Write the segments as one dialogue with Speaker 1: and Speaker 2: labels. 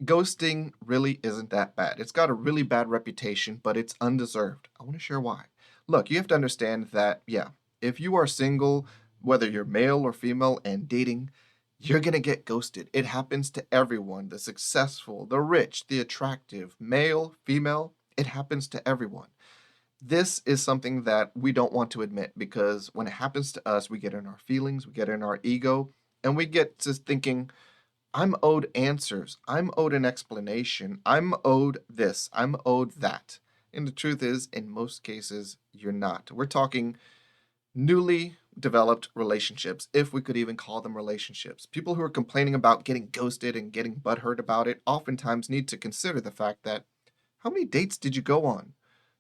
Speaker 1: Ghosting really isn't that bad. It's got a really bad reputation, but it's undeserved. I want to share why. Look, you have to understand that, yeah, if you are single, whether you're male or female and dating, you're going to get ghosted. It happens to everyone, the successful, the rich, the attractive, male, female. It happens to everyone. This is something that we don't want to admit because when it happens to us, we get in our feelings, we get in our ego, and we get to thinking, I'm owed answers. I'm owed an explanation. I'm owed this. I'm owed that. And the truth is, in most cases, you're not. We're talking newly developed relationships, if we could even call them relationships. People who are complaining about getting ghosted and getting butthurt about it oftentimes need to consider the fact that how many dates did you go on?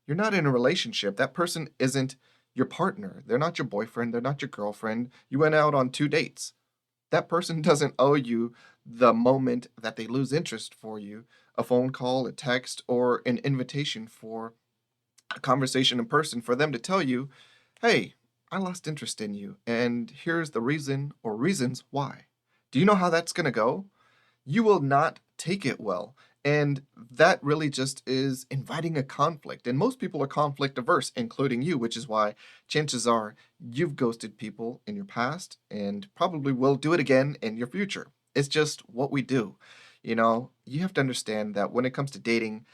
Speaker 1: You're not in a relationship. That person isn't your partner. They're not your boyfriend. They're not your girlfriend. You went out on 2 dates. That person doesn't owe you the moment that they lose interest for you, a phone call, a text, or an invitation for a conversation in person for them to tell you, hey, I lost interest in you, and here's the reason or reasons why. Do you know how that's going to go? You will not take it well. And that really just is inviting a conflict. And most people are conflict averse, including you, which is why chances are you've ghosted people in your past and probably will do it again in your future. It's just what we do. You have to understand that when it comes to dating,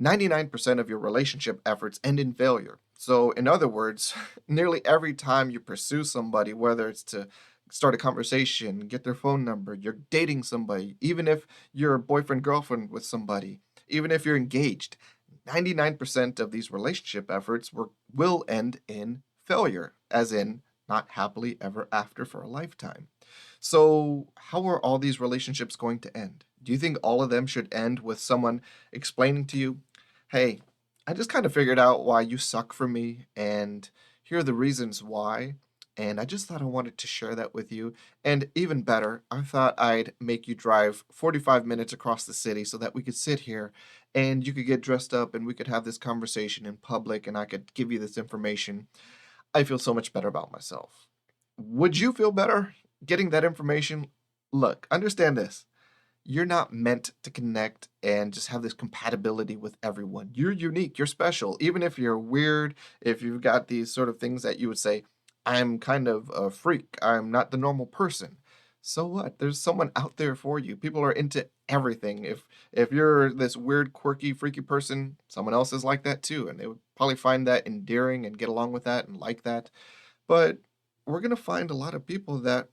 Speaker 1: 99% of your relationship efforts end in failure. So, in other words, nearly every time you pursue somebody, whether it's to start a conversation, get their phone number, you're dating somebody, even if you're boyfriend, girlfriend with somebody, even if you're engaged, 99% of these relationship efforts will end in failure, as in not happily ever after for a lifetime. So, how are all these relationships going to end? Do you think all of them should end with someone explaining to you, hey, I just kind of figured out why you suck for me, and here are the reasons why. And I just thought I wanted to share that with you. And even better, I thought I'd make you drive 45 minutes across the city so that we could sit here and you could get dressed up and we could have this conversation in public and I could give you this information. I feel so much better about myself. Would you feel better getting that information? Look, understand this. You're not meant to connect and just have this compatibility with everyone. You're unique, you're special. Even if you're weird, if you've got these sort of things that you would say, I'm kind of a freak, I'm not the normal person. So what? There's someone out there for you. People are into everything. If you're this weird, quirky, freaky person, someone else is like that too, and they would probably find that endearing and get along with that and like that. But we're gonna find a lot of people that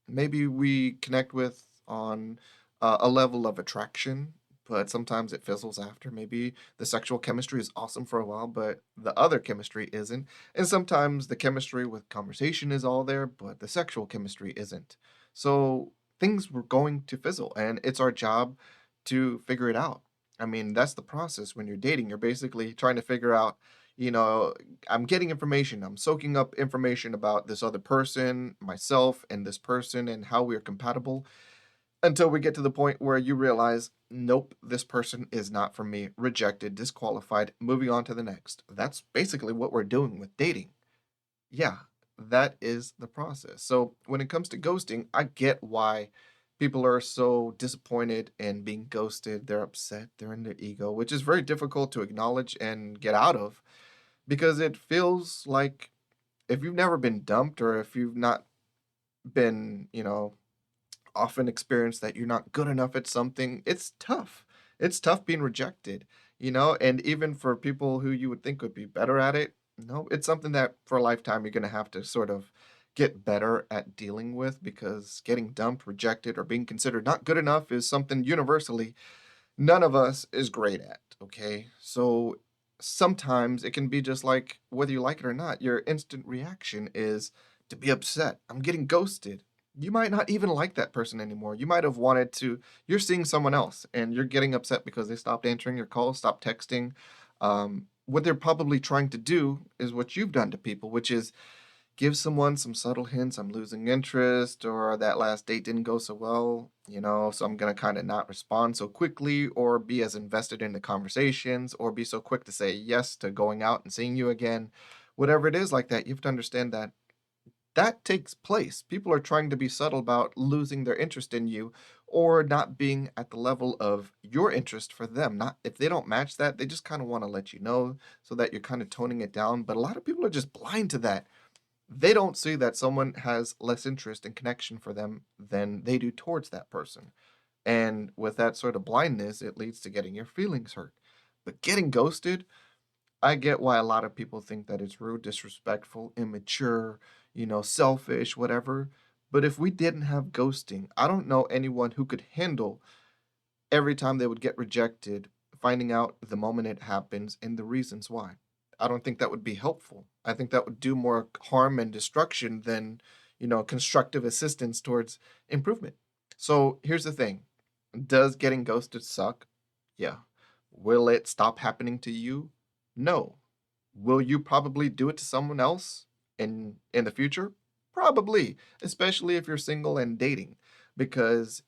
Speaker 1: maybe we connect with on a level of attraction, but sometimes it fizzles after. Maybe the sexual chemistry is awesome for a while, but the other chemistry isn't. And sometimes the chemistry with conversation is all there, but the sexual chemistry isn't. So things were going to fizzle, and it's our job to figure it out. I mean, that's the process when you're dating. You're basically trying to figure out, you know, I'm getting information, I'm soaking up information about this other person, myself, and this person, and how we're compatible until we get to the point where you realize, nope, this person is not for me, rejected, disqualified, moving on to the next. That's basically what we're doing with dating. Yeah, that is the process. So when it comes to ghosting, I get why people are so disappointed in being ghosted. They're upset, they're in their ego, which is very difficult to acknowledge and get out of because it feels like if you've never been dumped or if you've not been, often experienced that you're not good enough at something, it's tough. It's tough being rejected, and even for people who you would think would be better at it, no, it's something that for a lifetime you're going to have to sort of get better at dealing with because getting dumped, rejected, or being considered not good enough is something universally none of us is great at, okay? So sometimes it can be just like whether you like it or not, your instant reaction is to be upset. I'm getting ghosted. You might not even like that person anymore. You might have wanted to, you're seeing someone else and you're getting upset because they stopped answering your calls, stopped texting. What they're probably trying to do is what you've done to people, which is give someone some subtle hints, I'm losing interest, or that last date didn't go so well, so I'm going to kind of not respond so quickly, or be as invested in the conversations, or be so quick to say yes to going out and seeing you again. Whatever it is like that, you have to understand that takes place. People are trying to be subtle about losing their interest in you or not being at the level of your interest for them. Not if they don't match that, they just kind of want to let you know so that you're kind of toning it down. But a lot of people are just blind to that. They don't see that someone has less interest and connection for them than they do towards that person. And with that sort of blindness, it leads to getting your feelings hurt. But getting ghosted, I get why a lot of people think that it's rude, disrespectful, immature, selfish, whatever. But if we didn't have ghosting, I don't know anyone who could handle every time they would get rejected, finding out the moment it happens and the reasons why. I don't think that would be helpful. I think that would do more harm and destruction than, constructive assistance towards improvement. So here's the thing. Does getting ghosted suck? Yeah. Will it stop happening to you? No. Will you probably do it to someone else in the future? Probably, especially if you're single and dating, because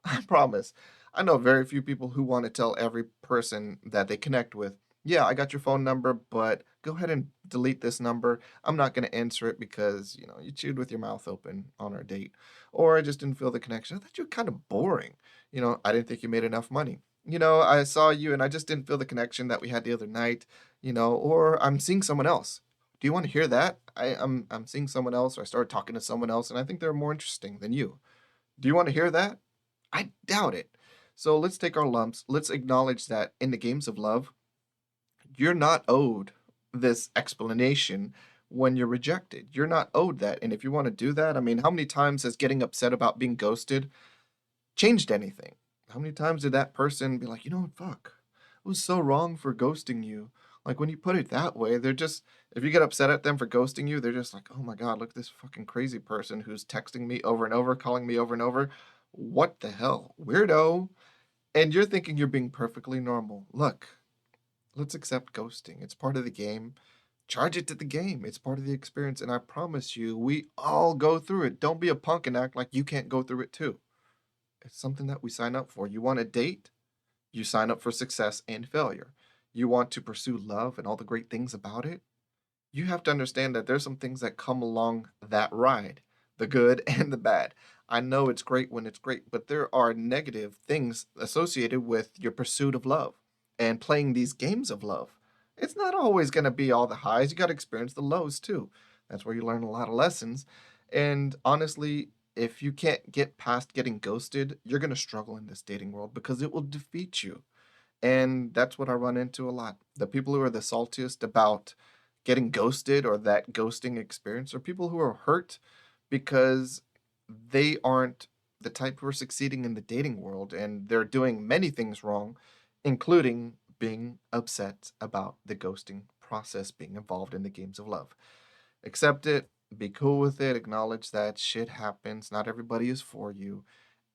Speaker 1: I promise, I know very few people who want to tell every person that they connect with, yeah, I got your phone number, but go ahead and delete this number. I'm not going to answer it because, you chewed with your mouth open on our date, or I just didn't feel the connection. I thought you were kind of boring. I didn't think you made enough money. I saw you and I just didn't feel the connection that we had the other night, or I'm seeing someone else. Do you want to hear that? I'm seeing someone else, or I started talking to someone else, and I think they're more interesting than you. Do you want to hear that? I doubt it. So let's take our lumps. Let's acknowledge that in the games of love, you're not owed this explanation when you're rejected. You're not owed that. And if you want to do that, I mean, how many times has getting upset about being ghosted changed anything? How many times did that person be like, fuck, it was so wrong for ghosting you? Like when you put it that way, if you get upset at them for ghosting you, they're just like, oh my God, look at this fucking crazy person who's texting me over and over, calling me over and over. What the hell? Weirdo. And you're thinking you're being perfectly normal. Look, let's accept ghosting. It's part of the game. Charge it to the game. It's part of the experience. And I promise you, we all go through it. Don't be a punk and act like you can't go through it too. It's something that we sign up for. You want a date? You sign up for success and failure. You want to pursue love and all the great things about it? You have to understand that there's some things that come along that ride, the good and the bad. I know it's great when it's great, but there are negative things associated with your pursuit of love and playing these games of love. It's not always going to be all the highs. You got to experience the lows too. That's where you learn a lot of lessons. And honestly, if you can't get past getting ghosted, you're going to struggle in this dating world because it will defeat you. And that's what I run into a lot. The people who are the saltiest about getting ghosted or that ghosting experience are people who are hurt because they aren't the type who are succeeding in the dating world and they're doing many things wrong, including being upset about the ghosting process being involved in the games of love. Accept it, be cool with it, acknowledge that shit happens. Not everybody is for you,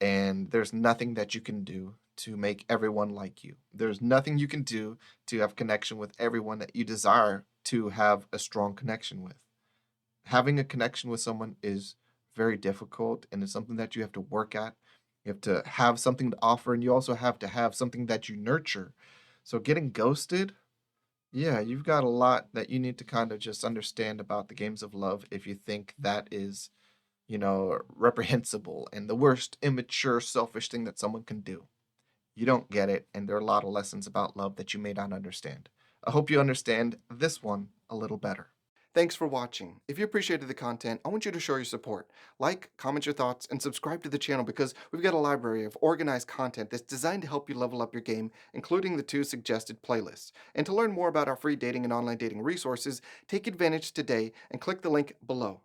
Speaker 1: and there's nothing that you can do to make everyone like you. There's nothing you can do to have connection with everyone that you desire to have a strong connection with. Having a connection with someone is very difficult and it's something that you have to work at. You have to have something to offer and you also have to have something that you nurture. So getting ghosted, yeah, you've got a lot that you need to kind of just understand about the games of love if you think that is, reprehensible and the worst immature, selfish thing that someone can do. You don't get it, and there are a lot of lessons about love that you may not understand. I hope you understand this one a little better. Thanks for watching. If you appreciated the content, I want you to show your support. Like, comment your thoughts, and subscribe to the channel because we've got a library of organized content that's designed to help you level up your game, including the 2 suggested playlists. And to learn more about our free dating and online dating resources, take advantage today and click the link below.